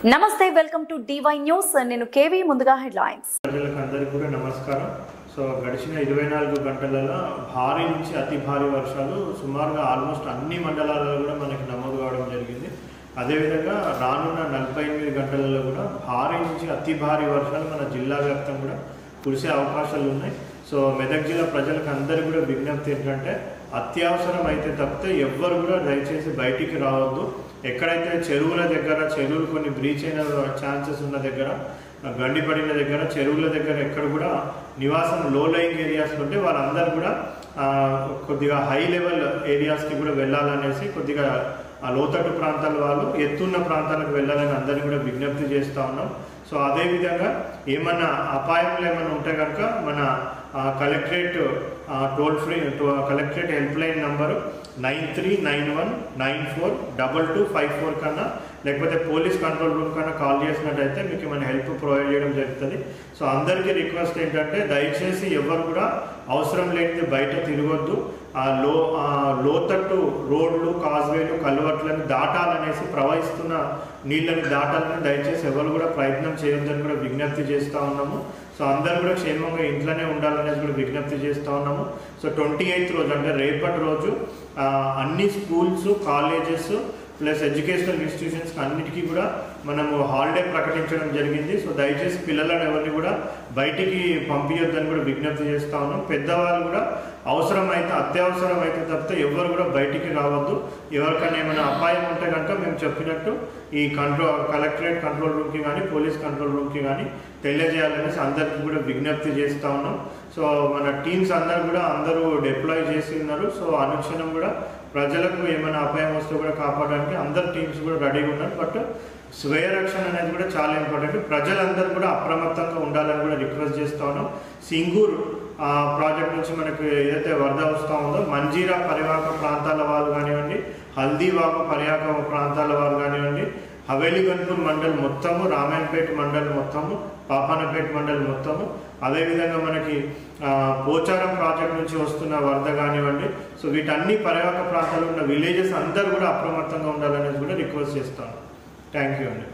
నమస్తే welcome to DY news నేను KV ముందుగా హెడ్లైన్స్ ప్రజలందరికీ కూడా నమస్కారం సో గడిచిన 24 గంటలలో భారీ నుంచి అతి భారీ వర్షాలు సుమారుగా ఆల్మోస్ట్ అన్ని మండలాలలో కూడా మనకి నమోదు కావడం జరిగింది అదే విధంగా రానున్న 48 గంటలలో కూడా భారీ నుంచి అతి భారీ వర్షాలు మన జిల్లా వ్యాప్తంగా కూడా కురిసే అవకాశాలు ఉన్నాయి సో మెదక్ జిల్లా ప్రజలకు అందరికీ కూడా విజ్ఞప్తి ఏంటంటే అత్యవసరం అయితే తప్పితే ఎవ్వరు కూడా దయచేసి బయటికి రావద్దు ఎక్కడైతే చెరువుల దగ్గర చెరువులు కొన్ని బ్రీచ్ అయిన ఛాన్సెస్ ఉన్న దగ్గర గండిపడిన దగ్గర చెరువుల దగ్గర ఎక్కడ కూడా నివాసం లో లయింగ్ ఏరియాస్ ఉంటే వాళ్ళందరూ కూడా కొద్దిగా హై లెవెల్ ఏరియాస్కి కూడా వెళ్ళాలనేసి కొద్దిగా లోతట్టు ప్రాంతాల వాళ్ళు ఎత్తున్న ప్రాంతాలకు వెళ్ళాలని అందరినీ కూడా విజ్ఞప్తి చేస్తూ ఉన్నాం సో అదేవిధంగా ఏమన్నా అపాయాలు ఏమైనా ఉంటే కనుక మన collectorate toll free collectorate helpline number 9391942254 కన్నా లేకపోతే పోలీస్ కంట్రోల్ రూమ్ కన్నా కాల్ చేసినట్టయితే మీకు ఏమైనా హెల్ప్ ప్రొవైడ్ చేయడం జరుగుతుంది సో అందరికీ రిక్వెస్ట్ ఏంటంటే దయచేసి ఎవరు కూడా అవసరం లేనిది బయట తిరగొద్దు లోతట్టు రోడ్లు కాజ్వేలు కల్వర్ట్లను దాటాలనేసి ప్రవహిస్తున్న నీళ్ళని దాటాలని దయచేసి ఎవరు కూడా ప్రయత్నం చేయొద్దని కూడా విజ్ఞప్తి చేస్తూ ఉన్నాము సో అందరూ కూడా క్షేమంగా ఇంట్లోనే ఉండాలనేది కూడా విజ్ఞప్తి చేస్తూ ఉన్నాము సో 28th రోజు అంటే రేపటి రోజు అన్ని స్కూల్స్ కాలేజెస్ ప్లస్ ఎడ్యుకేషనల్ ఇన్స్టిట్యూషన్స్కి అన్నిటికీ కూడా మనము హాలిడే ప్రకటించడం జరిగింది సో దయచేసి పిల్లలను ఎవరిని కూడా బయటికి పంపించొద్దని కూడా విజ్ఞప్తి చేస్తూ ఉన్నాం పెద్దవాళ్ళు కూడా అవసరమైతే అత్యవసరం అయితే తప్పితే ఎవరు కూడా బయటికి రావద్దు ఎవరికైనా ఏమైనా అపాయం ఉంటే కనుక మేము చెప్పినట్టు ఈ కలెక్టరేట్ కంట్రోల్ రూమ్కి కానీ పోలీస్ కంట్రోల్ రూమ్కి కానీ తెలియజేయాలనేసి అందరికీ కూడా విజ్ఞప్తి చేస్తూ ఉన్నాం సో మన టీమ్స్ అందరూ డిప్లాయ్ చేసి ఉన్నారు సో అనుక్షణం కూడా ప్రజలకు ఏమైనా అపాయం వస్తే కూడా కాపాడడానికి అందరు టీమ్స్ కూడా రెడీగా ఉన్నారు బట్ స్వయ రక్షణ అనేది కూడా చాలా ఇంపార్టెంట్ ప్రజలందరూ కూడా అప్రమత్తంగా ఉండాలని కూడా రిక్వెస్ట్ చేస్తూ ఉన్నాం సింగూర్ ప్రాజెక్ట్ నుంచి మనకు ఏదైతే వరద వస్తూ ఉందో మంజీరా పరివాహక ప్రాంతాల వాళ్ళు కానివ్వండి హల్దీవాగు పరివాహక ప్రాంతాల వాళ్ళు కానివ్వండి హవేలీగన్పూర్ మండల్ మొత్తము రామాయణపేట మండల్ మొత్తము పాపానపేట మండల్ మొత్తము అదేవిధంగా మనకి పోచారం ప్రాజెక్ట్ నుంచి వస్తున్న వరద కానివ్వండి సో వీటన్ని పరివాహక ప్రాంతాలు ఉన్న విలేజెస్ అందరూ కూడా అప్రమత్తంగా ఉండాలనేది కూడా రిక్వెస్ట్ చేస్తాను థ్యాంక్ యూ అండి